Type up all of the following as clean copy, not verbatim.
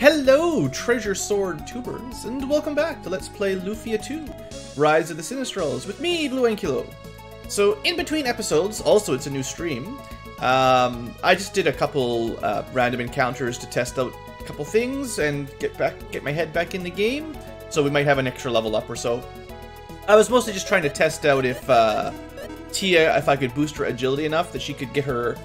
Hello, Treasure Sword Tubers, and welcome back to Let's Play Lufia 2, Rise of the Sinistrals, with me, BlueAnkylo. So, in between episodes, also it's a new stream, I just did a couple random encounters to test out a couple things and get my head back in the game, so we might have an extra level up or so. I was mostly just trying to test out if Tia, if I could boost her agility enough that she could get her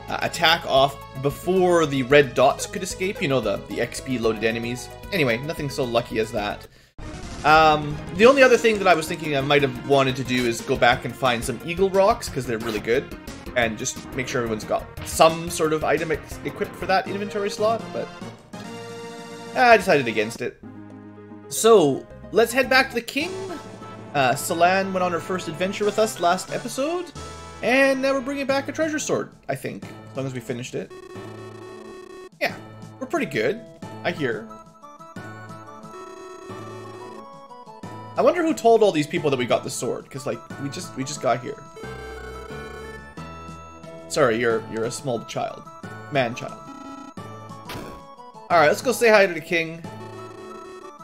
attack off before the red dots could escape, you know, the XP loaded enemies. Anyway, nothing so lucky as that. The only other thing that I was thinking I might have wanted to do is go back and find some eagle rocks, because they're really good, and just make sure everyone's got some sort of item equipped for that inventory slot, but I decided against it. So, let's head back to the king. Celan went on her first adventure with us last episode, and now we're bringing back a treasure sword, I think, as long as we finished it. Yeah, we're pretty good, I hear. I wonder who told all these people that we got the sword, because, like, we just got here. Sorry, you're a small child. Man-child. Alright, let's go say hi to the king.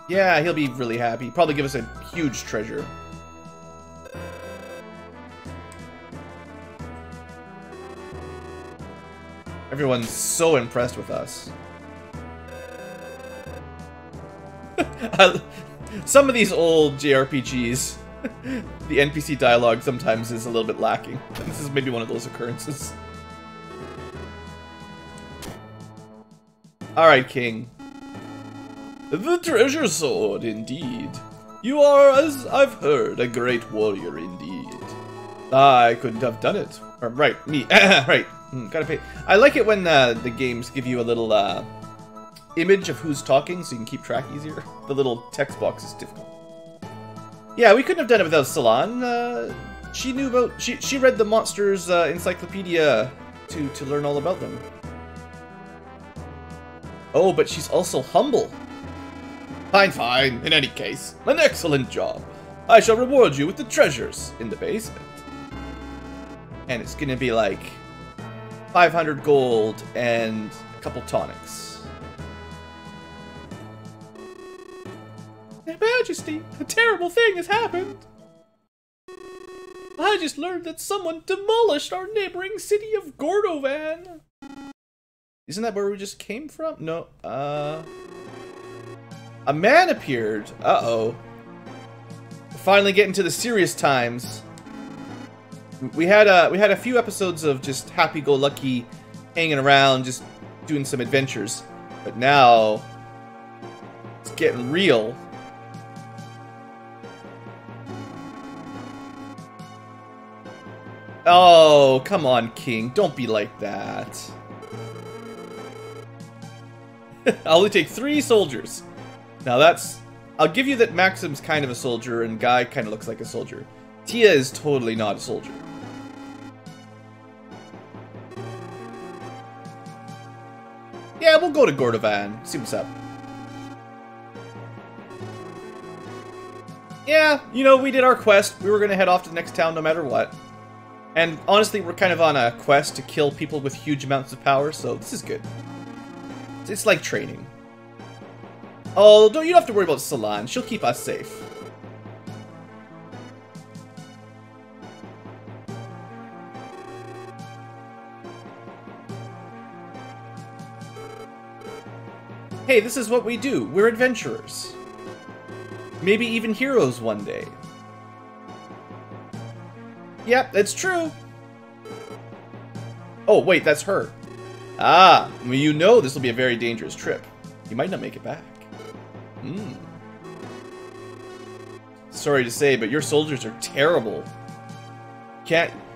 Yeah, he'll be really happy. Probably give us a huge treasure. Everyone's so impressed with us. Some of these old JRPGs, the NPC dialogue sometimes is a little bit lacking. This is maybe one of those occurrences. Alright, King. The treasure sword, indeed. You are, as I've heard, a great warrior indeed. I couldn't have done it. Or, right, me. Right. Gotta pay. I like it when the games give you a little image of who's talking so you can keep track easier. The little text box is difficult. Yeah, we couldn't have done it without Celan. She knew about... She read the Monsters Encyclopedia to learn all about them. Oh, but she's also humble. Fine, fine. In any case, an excellent job. I shall reward you with the treasures in the basement. And it's gonna be like 500 gold and a couple tonics. Your Majesty, a terrible thing has happened. I just learned that someone demolished our neighboring city of Gordovan. Isn't that where we just came from? No, a man appeared. Uh-oh. We're finally getting to the serious times. We had a few episodes of just happy-go-lucky hanging around, just doing some adventures. But now it's getting real. Oh, come on, King. Don't be like that. I'll only take 3 soldiers. Now that's... I'll give you that Maxim's kind of a soldier and Guy kind of looks like a soldier. Tia is totally not a soldier. Yeah, we'll go to Gordovan. See what's up. Yeah, you know, we did our quest. We were going to head off to the next town no matter what. And honestly, we're kind of on a quest to kill people with huge amounts of power, so this is good. It's like training. Oh, you don't have to worry about Celan. She'll keep us safe. Hey, this is what we do. We're adventurers. Maybe even heroes one day. Yep, that's true. Oh, wait, that's her. Ah, well, you know this will be a very dangerous trip. You might not make it back. Sorry to say, but your soldiers are terrible.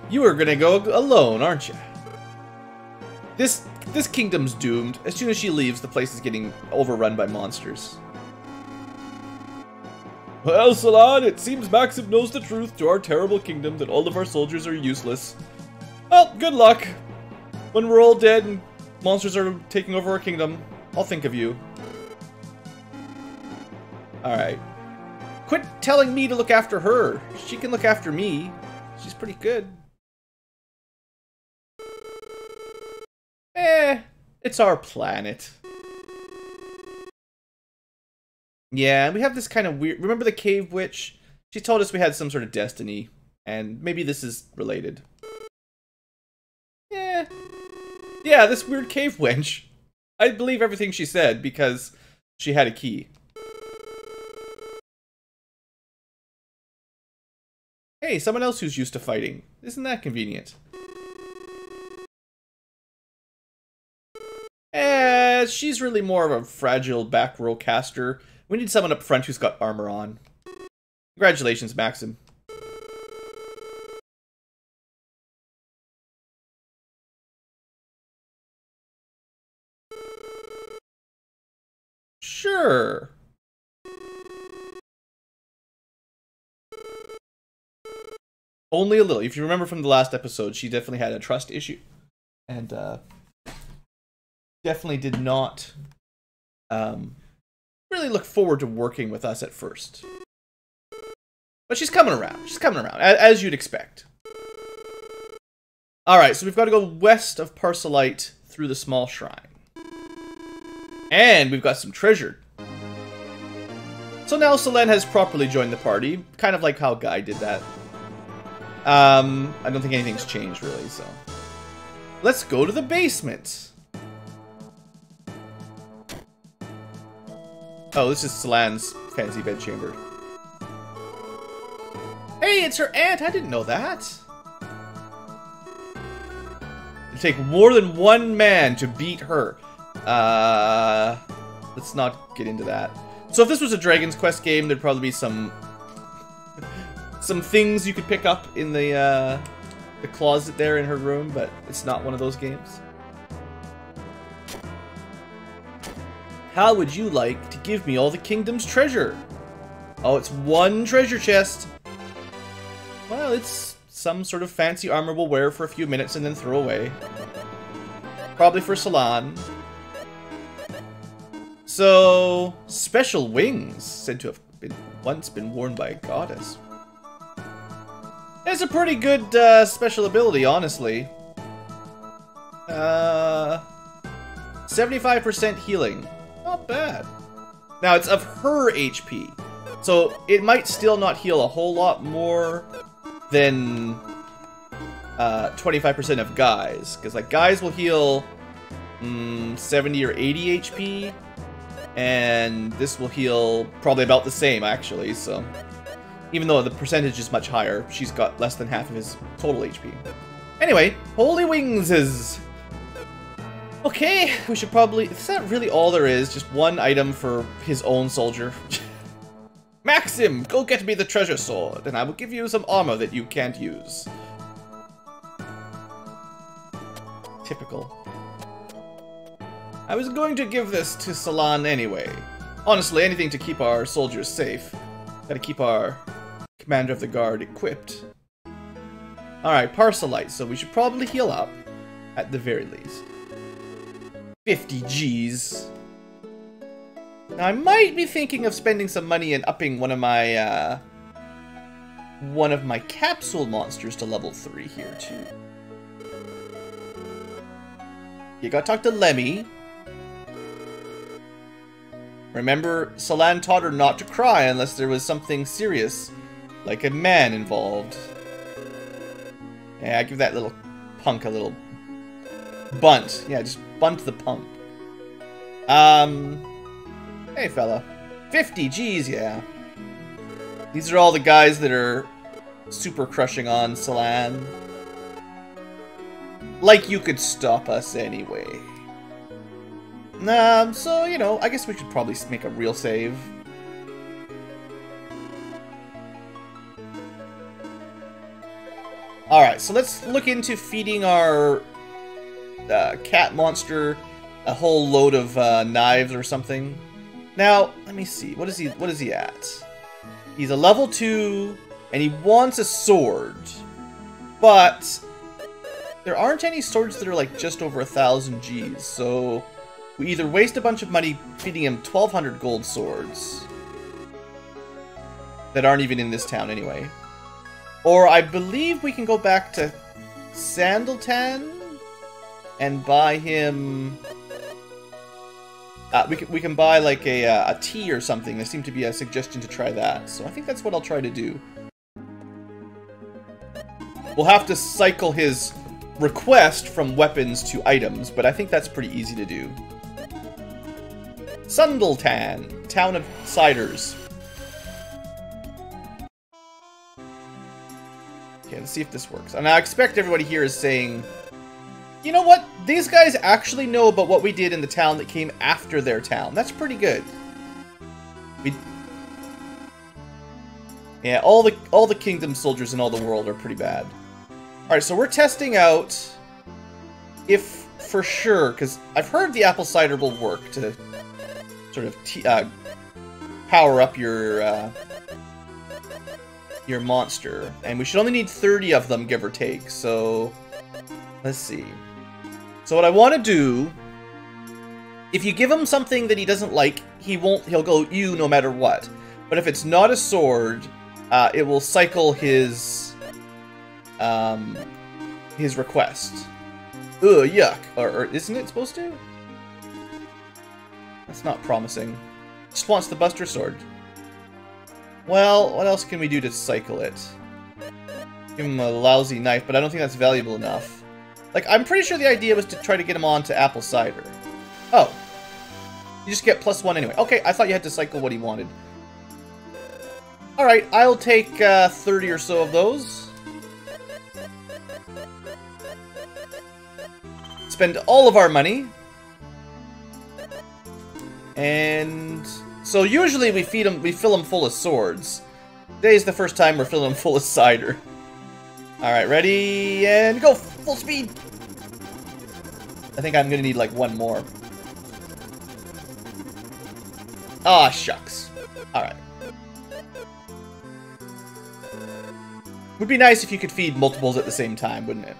You are gonna go alone, aren't you? This kingdom's doomed. As soon as she leaves, the place is getting overrun by monsters. Well, Celan, it seems Maxim knows the truth to our terrible kingdom that all of our soldiers are useless. Well, good luck. When we're all dead and monsters are taking over our kingdom, I'll think of you. Alright. Quit telling me to look after her. She can look after me. She's pretty good. It's our planet. Yeah, we have this kind of weird... Remember the cave witch? She told us we had some sort of destiny, and maybe this is related. Yeah. Yeah, this weird cave wench. I believe everything she said, because she had a key. Hey, someone else who's used to fighting. Isn't that convenient? She's really more of a fragile back row caster. We need someone up front who's got armor on. Congratulations, Maxim. Sure. Only a little. If you remember from the last episode, she definitely had a trust issue. And, definitely did not, really look forward to working with us at first. But she's coming around. She's coming around, as you'd expect. Alright, so we've got to go west of Parcelite through the small shrine. And we've got some treasure. So now Selene has properly joined the party, kind of like how Guy did that. I don't think anything's changed, really, so... Let's go to the basement! Oh, this is Selene's fancy bedchamber. Hey, it's her aunt! I didn't know that! It'll take more than one man to beat her. Let's not get into that. So if this was a Dragon's Quest game, there'd probably be some things you could pick up in the closet there in her room, but it's not one of those games. How would you like to give me all the kingdom's treasure? Oh, it's one treasure chest. Well, it's some sort of fancy armor we'll wear for a few minutes and then throw away. Probably for Selene. So, special wings, said to have once been worn by a goddess. It's a pretty good special ability, honestly. 75% healing. Not bad. Now, it's of her HP. So, it might still not heal a whole lot more than 25% of Guy's. Because, like, Guy's will heal 70 or 80 HP. And this will heal probably about the same, actually, so... Even though the percentage is much higher, she's got less than half of his total HP. Anyway, Holy Wings is... Okay, we should probably... Is that really all there is? Just one item for his own soldier? Maxim, go get me the treasure sword, and I will give you some armor that you can't use. Typical. I was going to give this to Selene anyway. Honestly, anything to keep our soldiers safe. Gotta keep our commander of the guard equipped. Alright, Parcelite, so we should probably heal up, at the very least. 50 Gs. Now, I might be thinking of spending some money and upping one of my capsule monsters to level 3 here, too. You gotta talk to Lemmy. Remember, Selene taught her not to cry unless there was something serious, like a man involved. Yeah, I give that little punk a little bunt. Yeah, just bunt the punk. Hey fella. 50 Gs, yeah. These are all the guys that are super crushing on Selene. Like you could stop us anyway. So, you know, I guess we should probably make a real save. Alright, so let's look into feeding our cat monster a whole load of knives or something. Now, let me see. What is he at? He's a level 2, and he wants a sword. But there aren't any swords that are like just over 1,000 Gs, so... We either waste a bunch of money feeding him 1,200 gold swords that aren't even in this town anyway, or I believe we can go back to Sandaltan and buy him we can buy like a tea or something. There seemed to be a suggestion to try that, so I think that's what I'll try to do. We'll have to cycle his request from weapons to items, but I think that's pretty easy to do. Sundletan, Town of Ciders. Okay, let's see if this works. And I expect everybody here is saying, you know what? These guys actually know about what we did in the town that came after their town. That's pretty good. Yeah, all the kingdom soldiers in all the world are pretty bad. Alright, so we're testing out if for sure, because I've heard the apple cider will work to sort of power up your monster. And we should only need 30 of them, give or take. So, let's see. So what I want to do, if you give him something that he doesn't like, he'll go you no matter what. But if it's not a sword, it will cycle his request. Ugh, yuck. Or isn't it supposed to? That's not promising. Just wants the Buster Sword. Well, what else can we do to cycle it? Give him a lousy knife, but I don't think that's valuable enough. Like, I'm pretty sure the idea was to try to get him on to apple cider. Oh. You just get +1 anyway. Okay, I thought you had to cycle what he wanted. Alright, I'll take 30 or so of those. Spend all of our money. And so usually we fill him full of swords. Today's the first time we're filling him full of cider. Alright, ready, and go! Full speed! I think I'm gonna need like one more. Aw, shucks. Alright. Would be nice if you could feed multiples at the same time, wouldn't it?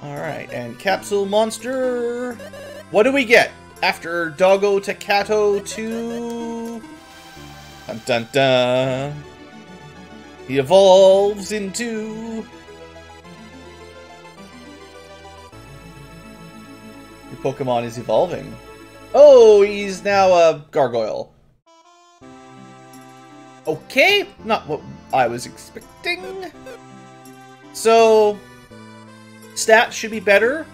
Alright, and Capsule Monster. What do we get after Doggo Takato 2? Dun dun dun. He evolves into... Your Pokemon is evolving. Oh, he's now a Gargoyle. Okay, not what I was expecting. So, stats should be better.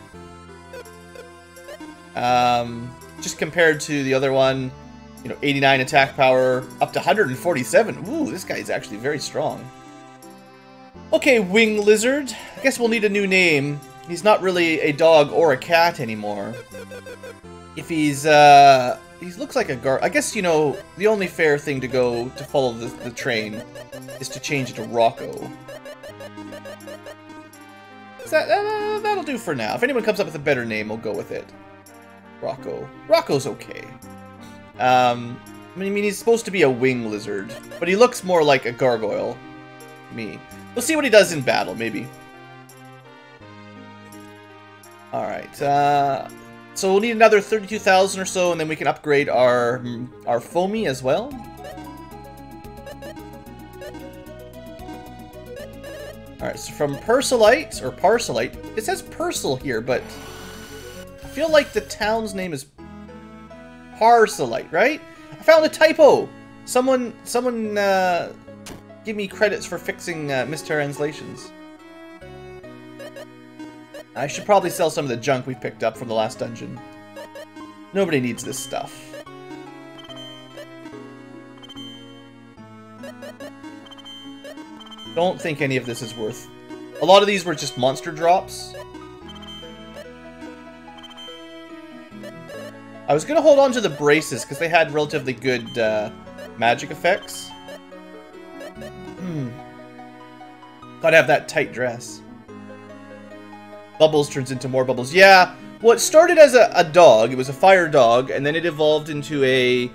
Just compared to the other one, you know, 89 attack power, up to 147. Ooh, this guy is actually very strong. Okay, Wing Lizard. I guess we'll need a new name. He's not really a dog or a cat anymore. If he's, he looks like a I guess, you know, the only fair thing to go to follow the train is to change it to Rocco. That'll do for now. If anyone comes up with a better name, we'll go with it. Rocco. Rocco's okay. I mean, he's supposed to be a wing lizard, but he looks more like a gargoyle to me. We'll see what he does in battle, maybe. Alright, so we'll need another 32,000 or so, and then we can upgrade our foamy as well. Alright, so from Persilite, or Parsilite, it says Persil here, but I feel like the town's name is Parsilite, right? I found a typo! Someone give me credits for fixing mistranslations. I should probably sell some of the junk we picked up from the last dungeon. Nobody needs this stuff. Don't think any of this is worth... A lot of these were just monster drops. I was going to hold on to the braces because they had relatively good magic effects. Gotta have that tight dress. Bubbles turns into more bubbles. Yeah, well, it started as a dog. It was a fire dog, and then it evolved into a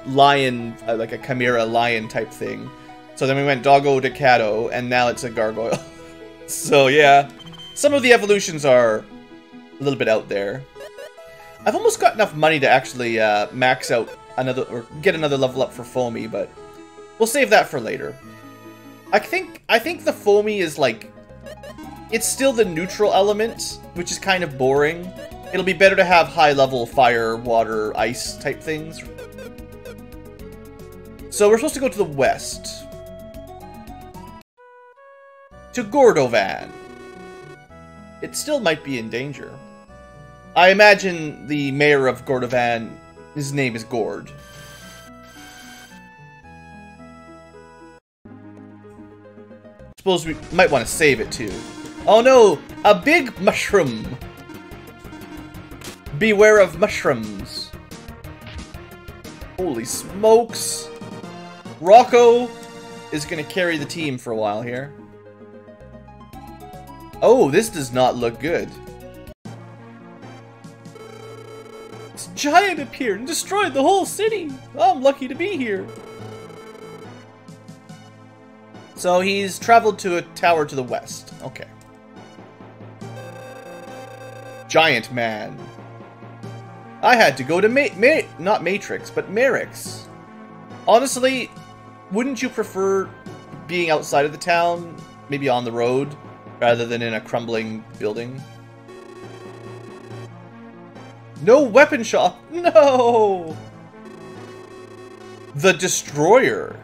lion, like a chimera lion type thing. So then we went Doggo to Cato, and now it's a gargoyle. So yeah, some of the evolutions are a little bit out there. I've almost got enough money to actually max out another, or get another level up for Foamy, but we'll save that for later. I think the Foamy is like, it's still the neutral element, which is kind of boring. it'll be better to have high-level fire, water, ice type things. So we're supposed to go to the west. To Gordovan. It still might be in danger. I imagine the mayor of Gordovan, his name is Gord. Suppose we might want to save it too. Oh no! A big mushroom! Beware of mushrooms. Holy smokes! Rocco is going to carry the team for a while here. Oh, this does not look good. This giant appeared and destroyed the whole city. I'm lucky to be here. So he's traveled to a tower to the west. Okay. Giant man. I had to go to not Matrix, but Merrick's. Honestly, wouldn't you prefer being outside of the town, maybe on the road, rather than in a crumbling building? No weapon shop! No! The Destroyer.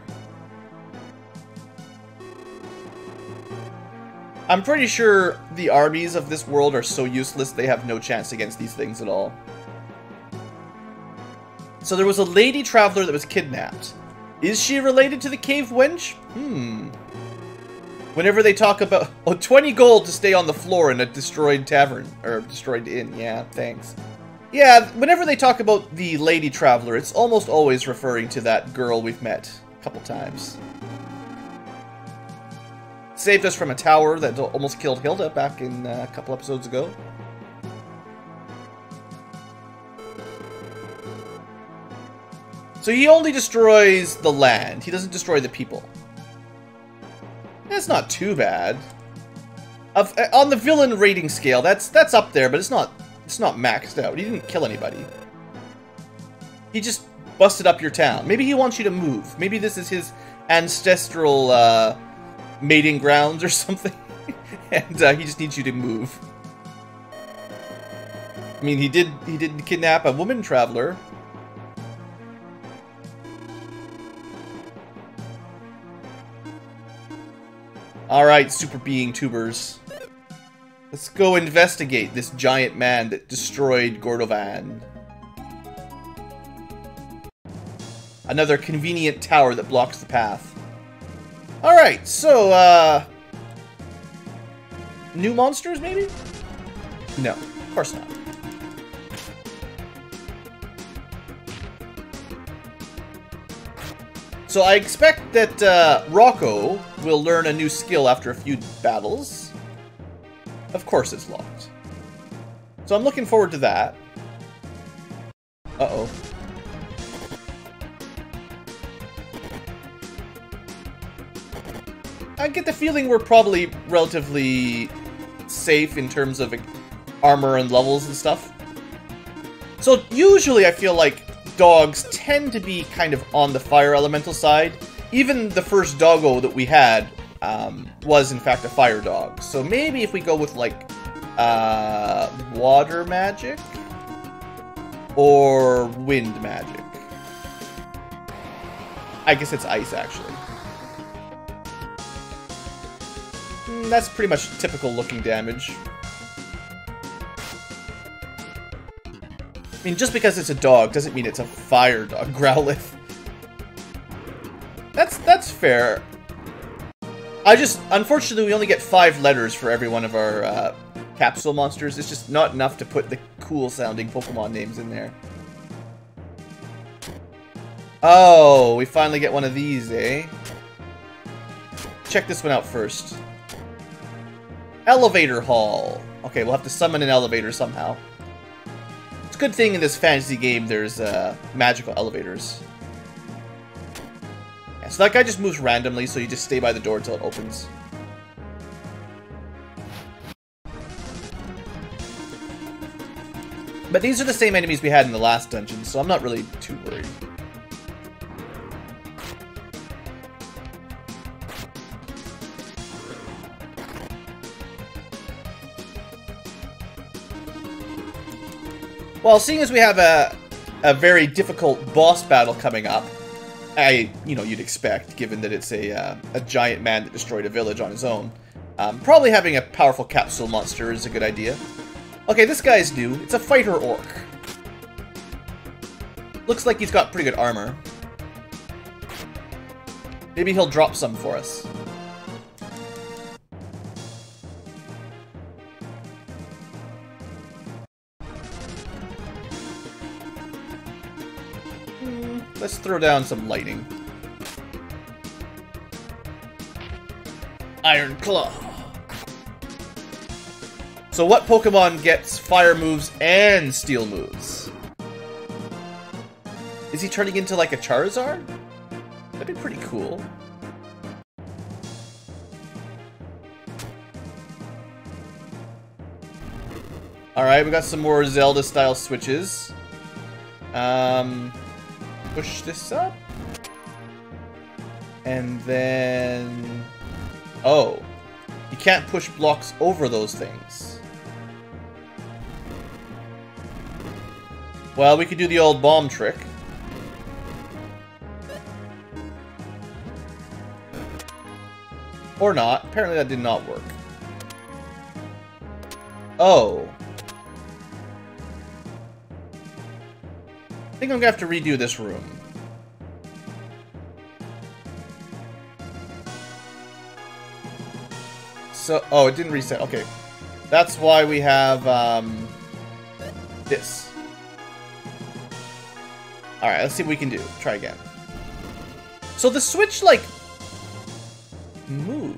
I'm pretty sure the armies of this world are so useless they have no chance against these things at all. So there was a lady traveler that was kidnapped. Is she related to the cave wench? Whenever they talk about... Oh, 20 gold to stay on the floor in a destroyed tavern. Or destroyed inn. Yeah, thanks. Yeah, whenever they talk about the lady traveler, it's almost always referring to that girl we've met a couple times. Saved us from a tower that almost killed Hilda back in a couple episodes ago. So he only destroys the land. He doesn't destroy the people. That's not too bad. On the villain rating scale, that's up there, but it's not maxed out. He didn't kill anybody. He just busted up your town. Maybe he wants you to move. Maybe this is his ancestral mating grounds or something, and he just needs you to move. I mean, he did kidnap a woman traveler. Alright, super being tubers. Let's go investigate this giant man that destroyed Gordovan. Another convenient tower that blocks the path. Alright, so, new monsters, maybe? No, of course not. So I expect that Rocco will learn a new skill after a few battles. Of course it's locked. So I'm looking forward to that. Uh-oh. I get the feeling we're probably relatively safe in terms of armor and levels and stuff. So usually I feel like dogs tend to be kind of on the fire elemental side. Even the first doggo that we had was in fact a fire dog. So maybe if we go with like water magic or wind magic. I guess it's ice actually. That's pretty much typical looking damage. I mean, just because it's a dog doesn't mean it's a fire dog. Growlithe. That's fair. Unfortunately, we only get 5 letters for every one of our capsule monsters. It's just not enough to put the cool-sounding Pokemon names in there. Oh, we finally get one of these, eh? Check this one out first. Elevator Hall. Okay, we'll have to summon an elevator somehow. It's a good thing in this fantasy game there's magical elevators. Yeah, so that guy just moves randomly, so you just stay by the door until it opens. But these are the same enemies we had in the last dungeon, so I'm not really too worried. Well, seeing as we have a very difficult boss battle coming up, you'd expect, given that it's a giant man that destroyed a village on his own, probably having a powerful capsule monster is a good idea. Okay, this guy's new. It's a fighter orc. Looks like he's got pretty good armor. Maybe he'll drop some for us. Let's throw down some lightning. Iron Claw. So what Pokemon gets fire moves and steel moves? Is he turning into like a Charizard? That'd be pretty cool. Alright, we got some more Zelda style switches. Push this up. And then... oh. You can't push blocks over those things. Well, we could do the old bomb trick. Or not. Apparently that did not work. Oh. I think I'm gonna have to redo this room. So, oh, it didn't reset. Okay. That's why we have, this. Alright, let's see what we can do. Try again. So the switch, like, moved.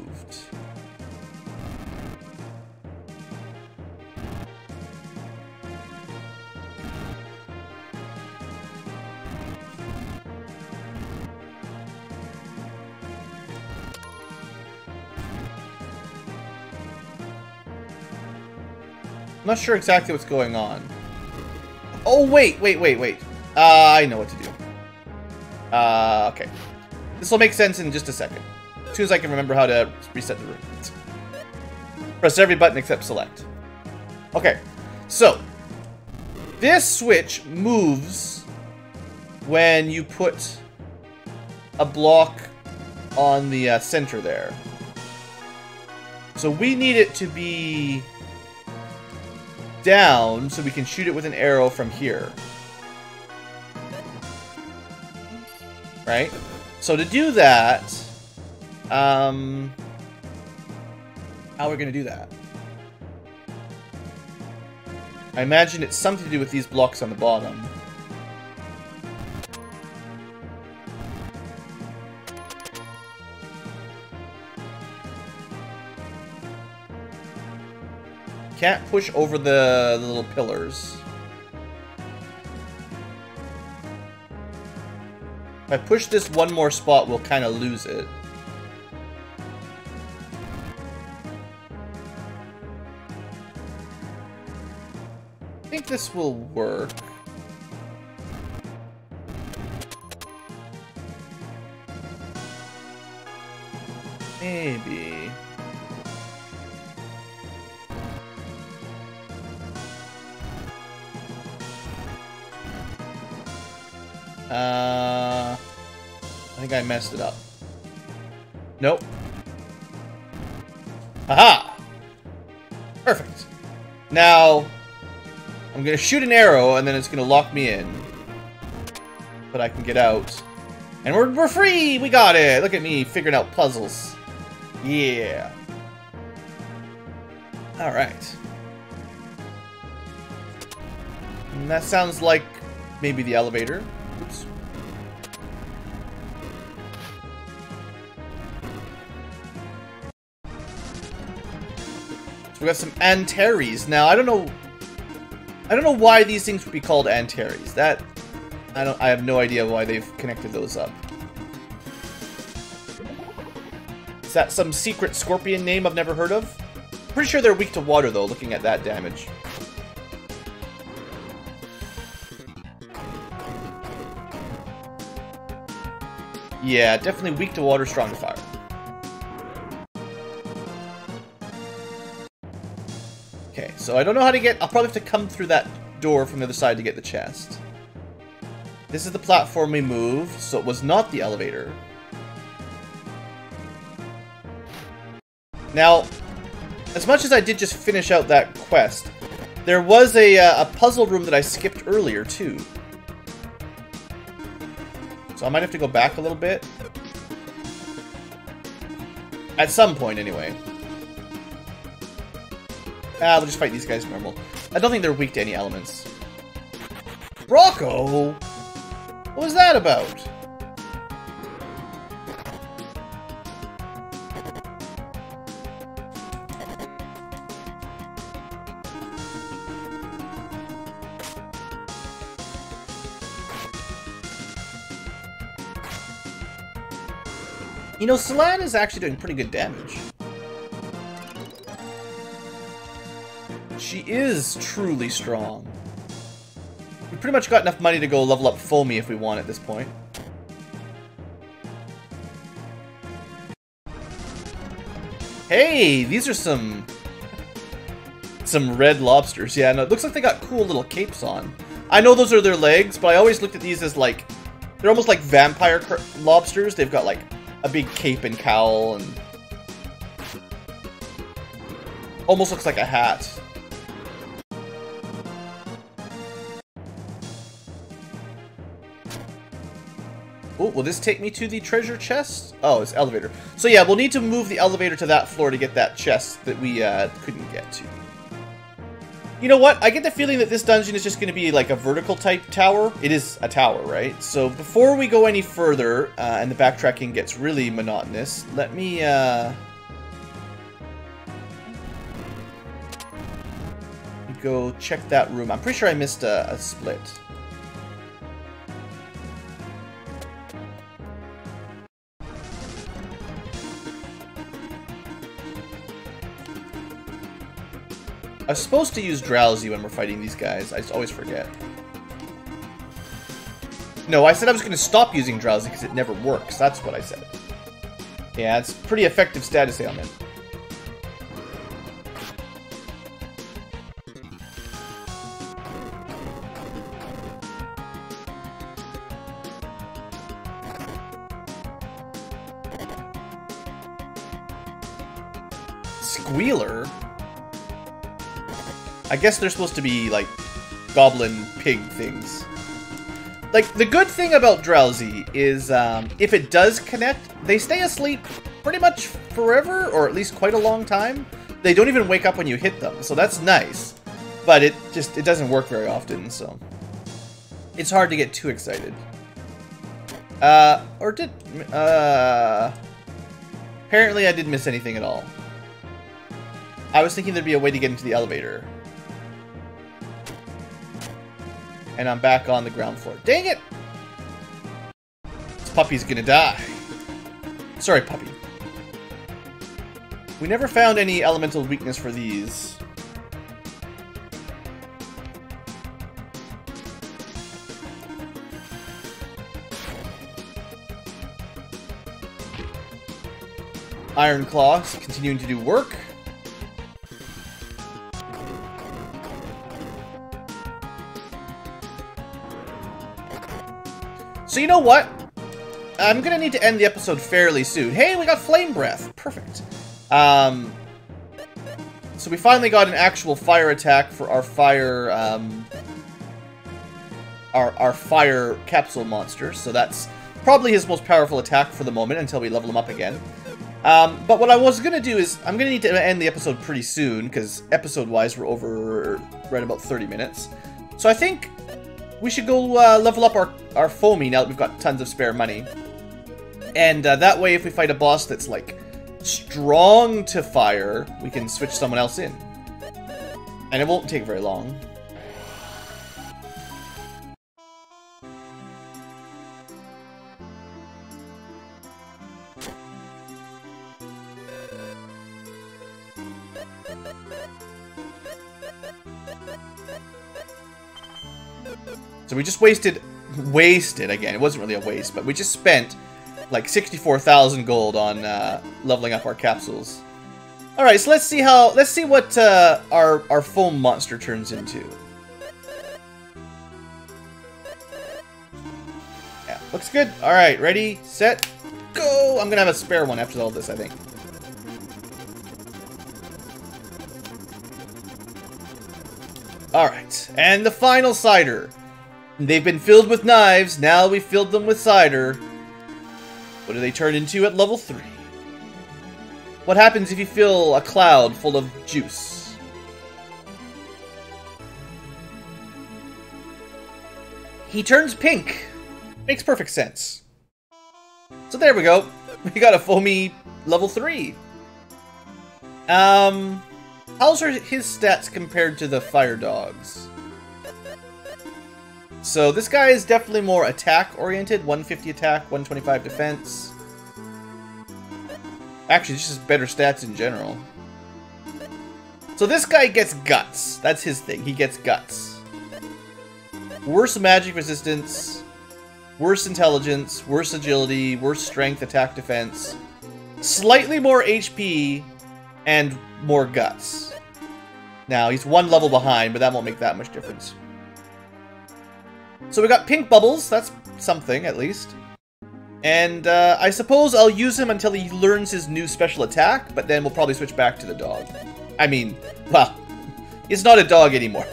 I'm not sure exactly what's going on. Oh, wait. I know what to do. Okay. This will make sense in just a second. As soon as I can remember how to reset the room. Press every button except select. Okay. So, this switch moves when you put a block on the center there. So we need it to be down so we can shoot it with an arrow from here. Right? So to do that, how are we going to do that? I imagine it's something to do with these blocks on the bottom. Can't push over the little pillars. If I push this one more spot, we'll kind of lose it. I think this will work. Maybe. I think I messed it up. Nope. Aha! Perfect. Now, I'm gonna shoot an arrow, and then it's gonna lock me in. But I can get out. And we're free! We got it! Look at me figuring out puzzles. Yeah. Alright. And that sounds like maybe the elevator. Oops. So we got some Antares. Now I don't know why these things would be called Antares. I have no idea why they've connected those up. Is that some secret scorpion name I've never heard of? Pretty sure they're weak to water though, looking at that damage. Yeah, definitely weak to water, strong to fire. Okay, so I don't know how to get... I'll probably have to come through that door from the other side to get the chest. This is the platform we moved, so it was not the elevator. Now, as much as I did just finish out that quest, there was a puzzle room that I skipped earlier, too. So I might have to go back a little bit. At some point, anyway. We'll just fight these guys normal. I don't think they're weak to any elements. Rocco! What was that about? You know, Celan is actually doing pretty good damage. She is truly strong. We pretty much got enough money to go level up Foamy if we want at this point. Hey, these are some red lobsters. Yeah, no, it looks like they got cool little capes on. I know those are their legs, but I always looked at these as like, they're almost like vampire lobsters. They've got like a big cape and cowl and almost looks like a hat. Oh, will this take me to the treasure chest? Oh, it's elevator. So yeah, we'll need to move the elevator to that floor to get that chest that we couldn't get to. You know what? I get the feeling that this dungeon is just going to be like a vertical type tower. It is a tower, right? So before we go any further, and the backtracking gets really monotonous, let me go check that room. I'm pretty sure I missed a split. I was supposed to use Drowsy when we're fighting these guys. I just always forget. No, I said I was going to stop using Drowsy because it never works. That's what I said. Yeah, it's pretty effective status ailment. Squealer? I guess they're supposed to be, like, goblin pig things. Like, the good thing about Drowsy is, if it does connect, they stay asleep pretty much forever, or at least quite a long time. They don't even wake up when you hit them, so that's nice. But it doesn't work very often, so it's hard to get too excited. Apparently I didn't miss anything at all. I was thinking there'd be a way to get into the elevator. And I'm back on the ground floor. Dang it! This puppy's gonna die. Sorry, puppy. We never found any elemental weakness for these. Iron Claws continuing to do work. So you know what? I'm gonna need to end the episode fairly soon. Hey, we got Flame Breath. Perfect. So we finally got an actual fire attack for our fire, our fire capsule monster. So that's probably his most powerful attack for the moment until we level him up again. But what I was gonna do is I'm gonna need to end the episode pretty soon because episode-wise we're over right about 30 minutes. So I think we should go level up our Foamy now that we've got tons of spare money. And that way, if we fight a boss that's, like, strong to fire, we can switch someone else in. And it won't take very long. So we just wasted again, it wasn't really a waste, but we just spent like 64,000 gold on leveling up our capsules. Alright, so let's see what our foam monster turns into. Looks good. Alright, ready, set, go! I'm gonna have a spare one after all this, I think. Alright, and the final cider. They've been filled with knives, now we've filled them with cider. What do they turn into at level 3? What happens if you fill a cloud full of juice? He turns pink. Makes perfect sense. So there we go. We got a foamy level 3. How's his stats compared to the fire dogs? So this guy is definitely more attack oriented. 150 attack, 125 defense. Actually, it's just better stats in general. So this guy gets guts. That's his thing. He gets guts. Worse magic resistance. Worse intelligence. Worse agility. Worse strength, attack, defense. Slightly more HP. And more guts. Now, he's one level behind, but that won't make that much difference. So we got pink bubbles. That's something, at least. And I suppose I'll use him until he learns his new special attack, but then we'll probably switch back to the dog. I mean, well, it's not a dog anymore.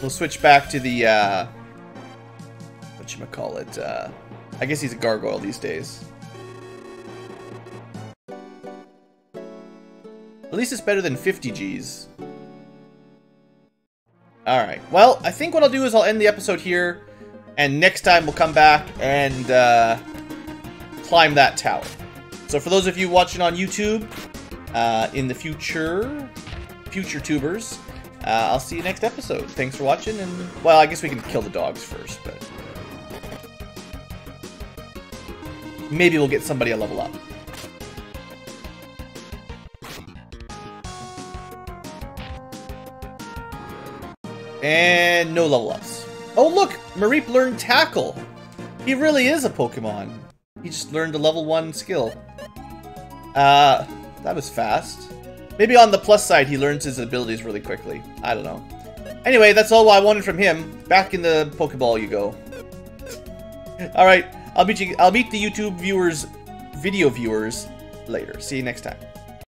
We'll switch back to the, whatchamacallit, I guess he's a gargoyle these days. At least it's better than 50 Gs. Alright, well, I think what I'll do is I'll end the episode here, and next time we'll come back and climb that tower. So for those of you watching on YouTube, in the future tubers, I'll see you next episode. Thanks for watching, and, well, I guess we can kill the dogs first, but maybe we'll get somebody a level up. And no level ups. Oh look! Mareep learned Tackle! He really is a Pokemon. He just learned a level 1 skill. That was fast. Maybe on the plus side he learns his abilities really quickly. I don't know. Anyway, that's all I wanted from him. Back in the Pokeball you go. Alright, I'll meet the YouTube viewers, video viewers, later. See you next time.